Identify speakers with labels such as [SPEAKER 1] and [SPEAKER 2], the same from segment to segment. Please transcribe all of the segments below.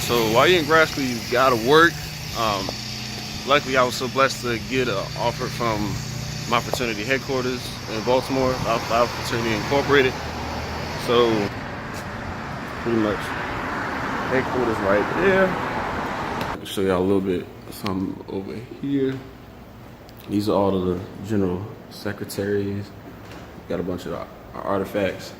[SPEAKER 1] So while you're in grad school, you gotta work. Luckily, I was so blessed to get an offer from my fraternity headquarters in Baltimore, Alpha Fraternity Incorporated. So pretty much headquarters right there. I'll show y'all a little bit something over here. These are all of the general secretaries. Got a bunch of artifacts.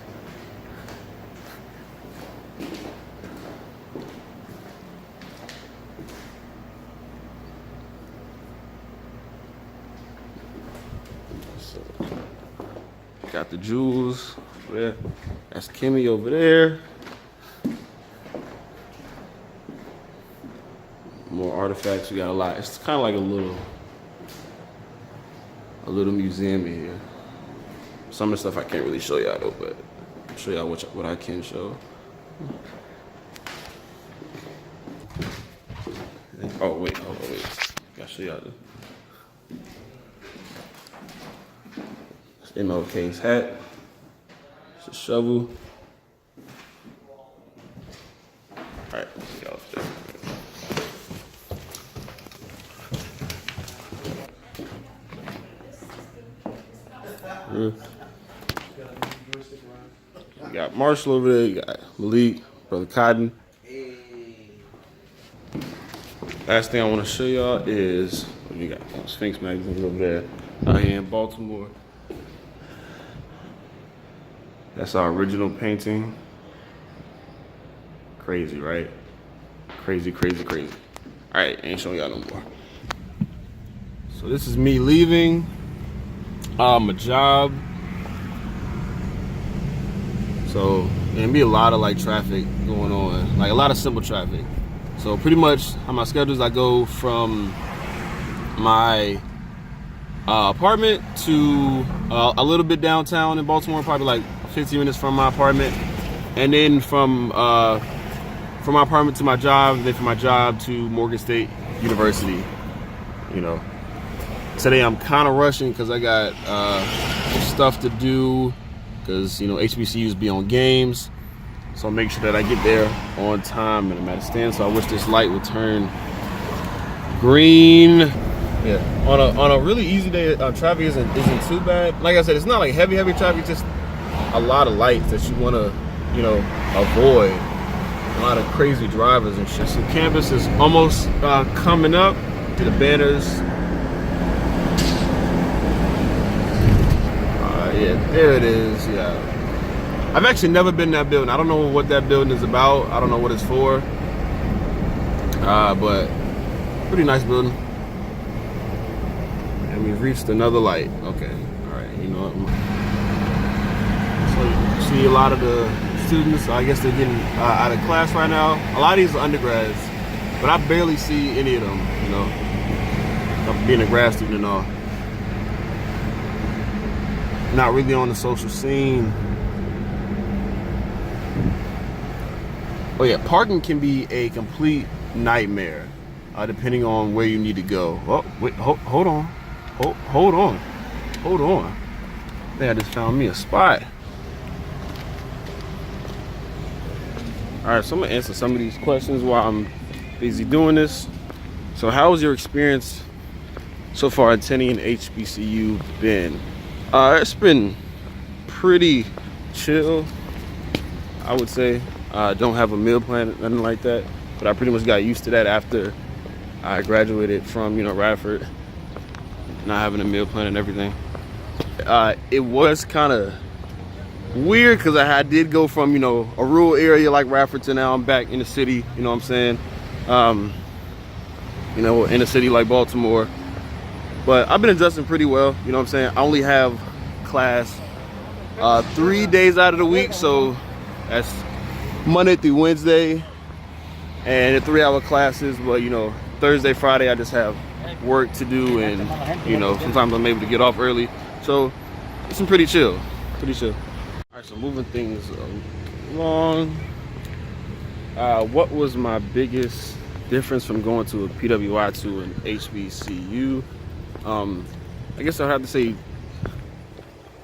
[SPEAKER 1] So, got the jewels over there. That's Kimmy over there. More artifacts. We got a lot. It's kind of like a little museum in here. Some of the stuff I can't really show y'all though, but I'll show y'all what I can show. Oh wait, hold on, wait. Gotta show y'all this. MLK's hat. It's a shovel. Alright, see y'all upstairs. You got Marshall over there, you got Malik, Brother Cotton. Last thing I want to show y'all is what you got. Sphinx magazine over there out here in Baltimore. That's our original painting. Crazy, right? Crazy, crazy, crazy. All right, ain't showing y'all no more. So this is me leaving my job. So there'll be a lot of like traffic going on, like a lot of simple traffic. So pretty much how my schedule is, I go from my apartment to a little bit downtown in Baltimore, probably like 15 minutes from my apartment, and then from my apartment to my job, and then from my job to Morgan State University. You know, today I'm kind of rushing because I got stuff to do, because you know HBCUs be on games. So I'll make sure that I get there on time and I'm at a stand. So I wish this light would turn green. Yeah, on a really easy day, traffic isn't too bad. Like I said, it's not like heavy traffic. It's just a lot of lights that you want to, you know, avoid. A lot of crazy drivers and shit. So campus is almost coming up. The banners. Yeah, there it is. Yeah. I've actually never been in that building. I don't know what that building is about. I don't know what it's for. But pretty nice building. And we've reached another light. Okay. All right. You know what? So you see a lot of the students. I guess they're getting out of class right now. A lot of these are undergrads, but I barely see any of them. You know, being a grad student and all. Not really on the social scene. Oh yeah, parking can be a complete nightmare, depending on where you need to go. Oh wait, hold on. Hold on. I think I just found me a spot. All right, so I'm gonna answer some of these questions while I'm busy doing this. So how was your experience so far attending an HBCU been? It's been pretty chill, I would say. I don't have a meal plan, nothing like that, but I pretty much got used to that after I graduated from, you know, Radford, not having a meal plan and everything. It was kind of weird because I did go from, you know, a rural area like Radford to now I'm back in the city, you know what I'm saying? You know, in a city like Baltimore. But I've been adjusting pretty well, you know what I'm saying? I only have class 3 days out of the week, so that's Monday through Wednesday, and the 3-hour classes. But you know, Thursday, Friday, I just have work to do, and you know, sometimes I'm able to get off early. So it's been pretty chill. All right, so moving things along. What was my biggest difference from going to a PWI to an HBCU? I guess I'll have to say,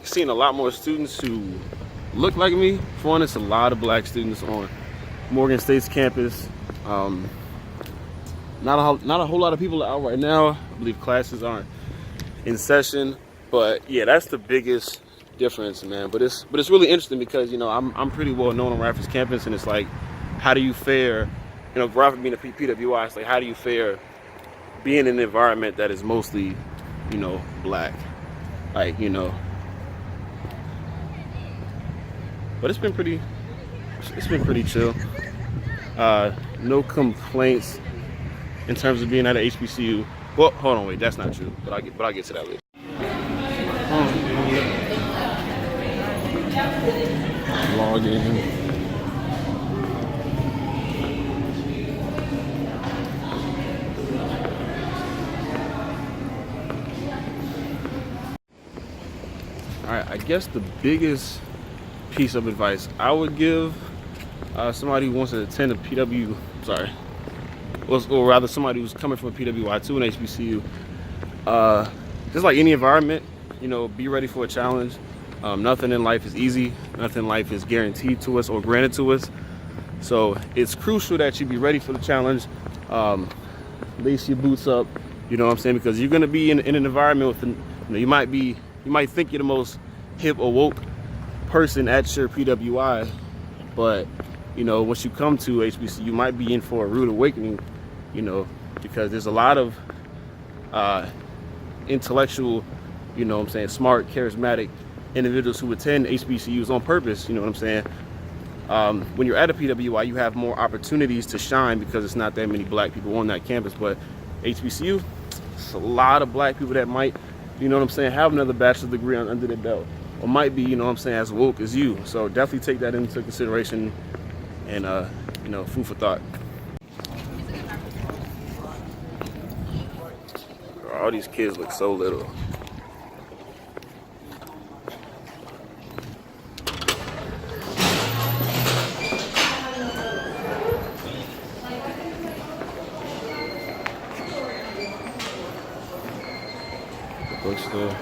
[SPEAKER 1] seeing a lot more students who look like me. For one, it's a lot of black students on Morgan State's campus. Not a whole lot of people are out right now. I believe classes aren't in session, but yeah, that's the biggest difference, man. But it's really interesting because, you know, I'm pretty well known on Radford's campus, and it's like, how do you fare, you know, Radford being a PWI, it's like, how do you fare being in an environment that is mostly, you know, black, like, you know. But it's been pretty chill. No complaints in terms of being at a HBCU. Well, hold on, wait, that's not true. But I'll get to that later. Log in. All right, I guess the biggest piece of advice I would give somebody who wants to attend a PW, or rather somebody who's coming from a PWI to an HBCU, just like any environment, you know, be ready for a challenge. Nothing in life is easy. Nothing in life is guaranteed to us or granted to us. So it's crucial that you be ready for the challenge. Lace your boots up, you know what I'm saying? Because you're gonna be in an environment with, you know, you might think you're the most hip or woke person at your PWI, but you know, once you come to HBCU, you might be in for a rude awakening, you know, because there's a lot of intellectual, you know what I'm saying, smart, charismatic individuals who attend HBCUs on purpose, you know what I'm saying. When you're at a PWI, you have more opportunities to shine because it's not that many black people on that campus. But HBCU, it's a lot of black people that might, you know what I'm saying, have another bachelor's degree under their belt, or might be, you know what I'm saying, as woke as you. So definitely take that into consideration, and you know, food for thought. All these kids look so little. Bookstore.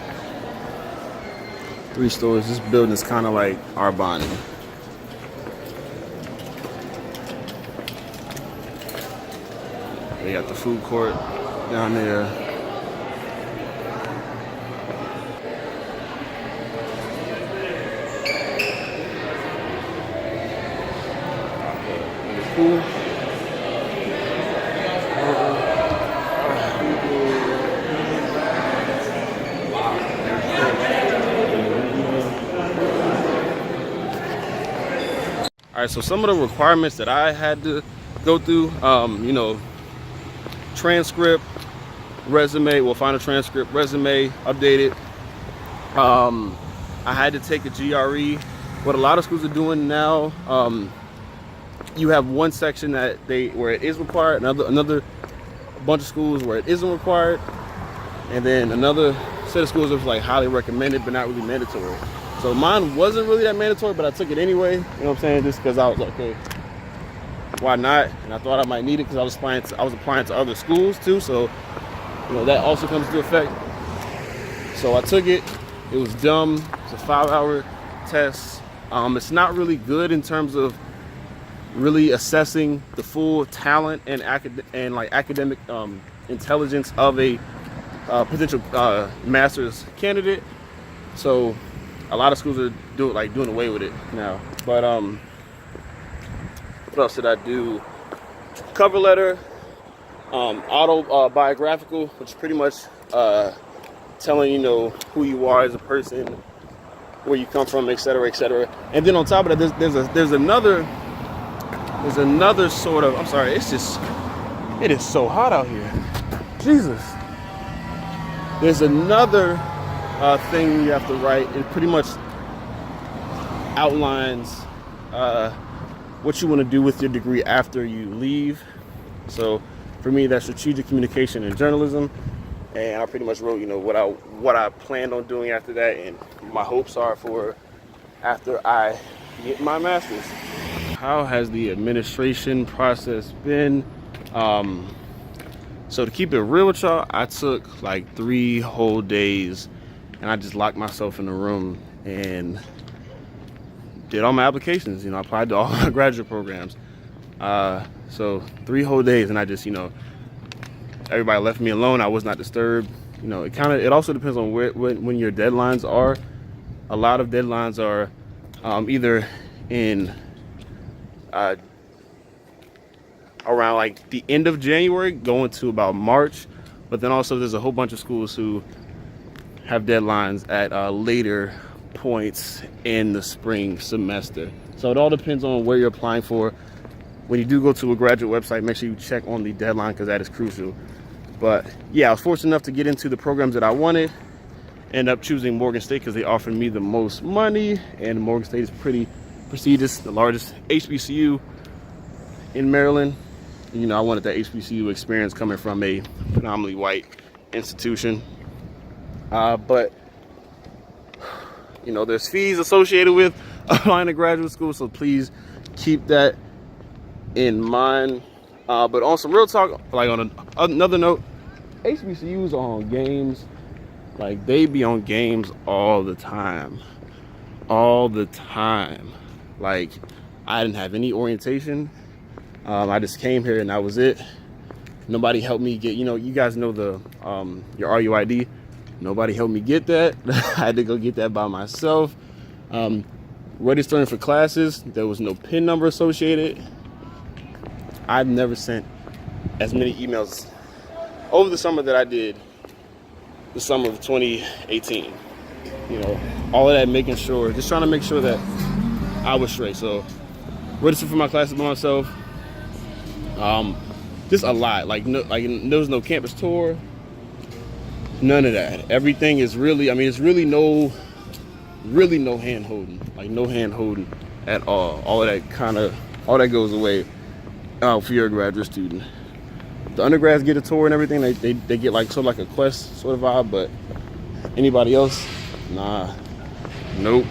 [SPEAKER 1] 3 stores. This building is kind of like Arbonne. They got the food court down there. The pool. All right, so some of the requirements that I had to go through, you know, transcript, resume, final transcript, resume, updated. I had to take a GRE. What a lot of schools are doing now, you have one section that where it is required, another bunch of schools where it isn't required, and then another set of schools that was like highly recommended but not really mandatory. So mine wasn't really that mandatory, but I took it anyway, you know what I'm saying, just because I was like, okay, why not? And I thought I might need it because I was applying to other schools too, so you know that also comes into effect. So I took it. It was dumb. It's a 5-hour test. It's not really good in terms of really assessing the full talent and academic intelligence of a potential master's candidate. So a lot of schools are doing away with it now. But what else did I do? Cover letter, autobiographical, which is pretty much telling, you know, who you are as a person, where you come from, etc., etc. And then on top of that, there's another sort of, I'm sorry, it is so hot out here. Jesus. There's another thing you have to write. It pretty much outlines what you want to do with your degree after you leave. So for me, that's strategic communication and journalism. And I pretty much wrote, you know, what I planned on doing after that, and my hopes are for after I get my master's. How has the administration process been? So to keep it real with y'all, I took like 3 whole days, and I just locked myself in a room and did all my applications. You know, I applied to all my graduate programs. So 3 whole days, and I just, everybody left me alone. I was not disturbed. It also depends on when your deadlines are. A lot of deadlines are either in around like the end of January going to about March, but then also there's a whole bunch of schools who have deadlines at later points in the spring semester. So it all depends on where you're applying for. When you do go to a graduate website, make sure you check on the deadline, because that is crucial. But yeah, I was fortunate enough to get into the programs that I wanted. End up choosing Morgan State because they offered me the most money, and Morgan State is pretty prestigious, the largest HBCU in Maryland. I wanted that HBCU experience coming from a predominantly white institution. But there's fees associated with applying to graduate school, so please keep that in mind. But on some real talk, like on another note, HBCUs are on games. Like, they be on games all the time. Like, I didn't have any orientation. I just came here and that was it. Nobody helped me get, you guys know the your RUID. Nobody helped me get that. I had to go get that by myself. Registering for classes, there was no PIN number associated. I've never sent as many emails over the summer that I did the summer of 2018. All of that, just trying to make sure that I was straight. So registered for my classes by myself. Just a lot. There was no campus tour. None of that. Everything is really, it's really no hand holding. Like, no hand holding at all. All that goes away if you're a graduate student. The undergrads get a tour and everything. They get like a quest sort of vibe, but anybody else, nah, nope.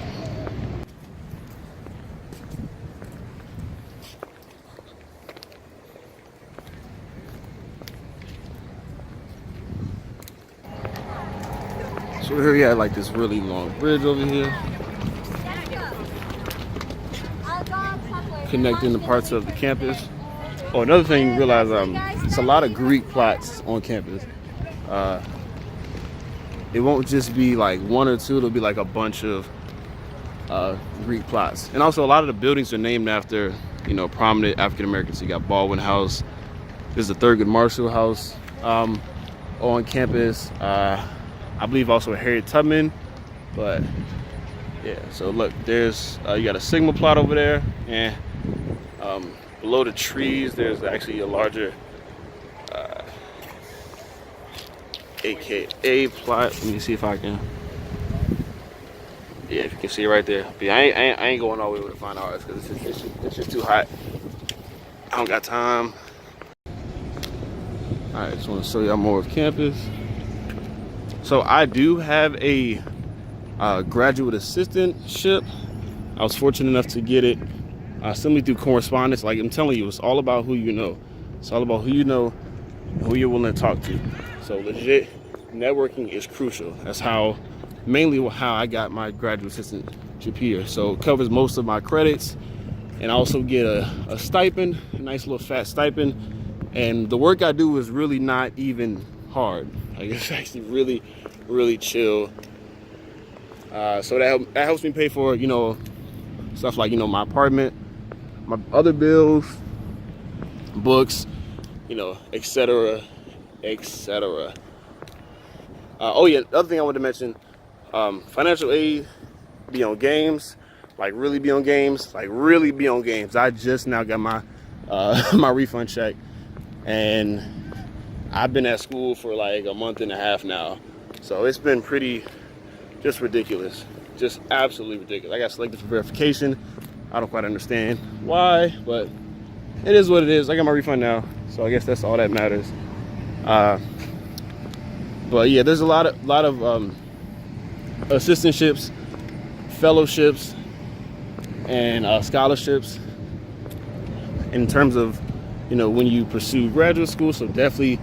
[SPEAKER 1] So here we have like this really long bridge over here, connecting the parts of the campus. Oh, another thing you realize, it's a lot of Greek plots on campus. It won't just be like 1 or 2, it'll be like a bunch of Greek plots. And also a lot of the buildings are named after, prominent African Americans. So you got Baldwin House. There's the Thurgood Marshall House on campus. I believe also Harriet Tubman. But yeah, so look, there's you got a Sigma plot over there, and below the trees there's actually a larger AKA plot. Let me see if I can. Yeah, if you can see it right there. But yeah, I ain't going all the way with the fine arts because it's just too hot. I don't got time. All right, just want to show y'all more of campus. So I do have a graduate assistantship. I was fortunate enough to get it simply through correspondence. Like I'm telling you, it's all about who you know. It's all about who you know, who you're willing to talk to. So legit, networking is crucial. That's mainly how I got my graduate assistantship here. So it covers most of my credits, and I also get a stipend, a nice little fat stipend. And the work I do is really not even hard. Like, it's actually really, really chill. So that helps me pay for, stuff like, my apartment, my other bills, books, etc., etc. Oh yeah, the other thing I wanted to mention, financial aid, be on games, like really be on games, I just now got my my refund check, and I've been at school for like a month and a half now, so it's been just ridiculous, just absolutely ridiculous. I got selected for verification. I don't quite understand why, but it is what it is. I got my refund now, so I guess that's all that matters. But yeah, there's a lot of assistantships, fellowships, and scholarships in terms of when you pursue graduate school. So definitely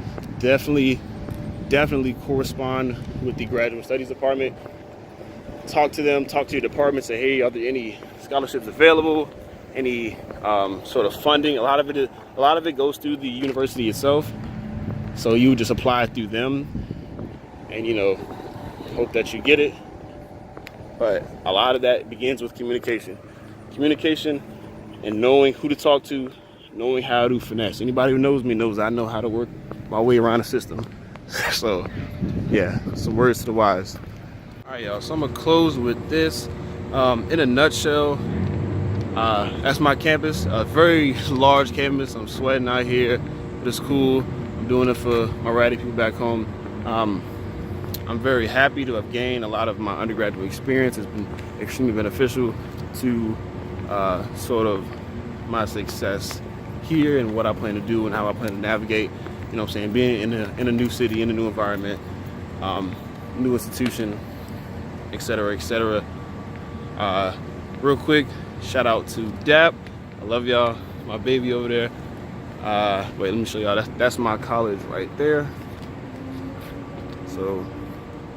[SPEAKER 1] correspond with the graduate studies department. Talk to them, talk to your department, say, hey, are there any scholarships available? any sort of funding. A lot of it goes through the university itself. So you just apply through them, and hope that you get it. But a lot of that begins with communication, and knowing who to talk to, knowing how to finesse. Anybody who knows me knows I know how to work my way around the system. So yeah, some words to the wise. All right, y'all, so I'm gonna close with this. In a nutshell, that's my campus, a very large campus. I'm sweating out here, but it's cool. I'm doing it for my ratty people back home. I'm very happy to have gained a lot of my undergraduate experience. It's been extremely beneficial to sort of my success here and what I plan to do and how I plan to navigate, being in a new city, in a new environment, new institution, etc., etc. Real quick, shout out to DAP. I love y'all. My baby over there. Wait, let me show y'all. That's my college right there. So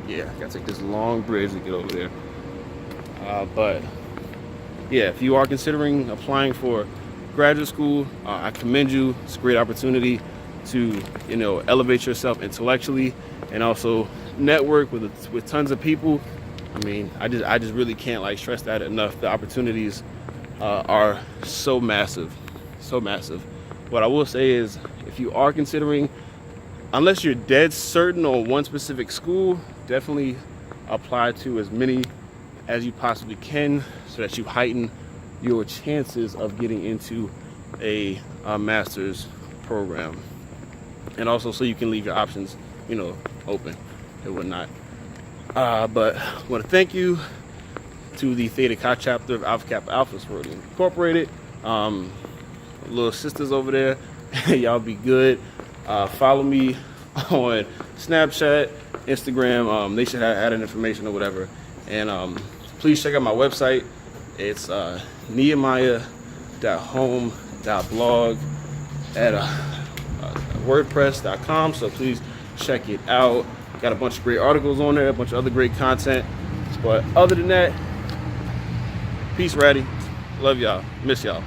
[SPEAKER 1] yeah, I gotta take this long bridge to get over there. But yeah, if you are considering applying for graduate school, I commend you. It's a great opportunity to elevate yourself intellectually and also network with tons of people. I mean, I just really can't stress that enough. The opportunities are so massive, so massive. What I will say is, if you are considering, unless you're dead certain on one specific school, definitely apply to as many as you possibly can so that you heighten your chances of getting into a master's program, and also so you can leave your options open and whatnot. But I want to thank you to the Theta Chi chapter of Alpha Kappa Alpha Sorority Incorporated. Little sisters over there, y'all be good. Follow me on Snapchat, Instagram. They should have added information or whatever. And please check out my website. It's nehemiah.home.blog at wordpress.com. So please check it out. Got a bunch of great articles on there, a bunch of other great content. But other than that, peace, ratty. Love y'all. Miss y'all.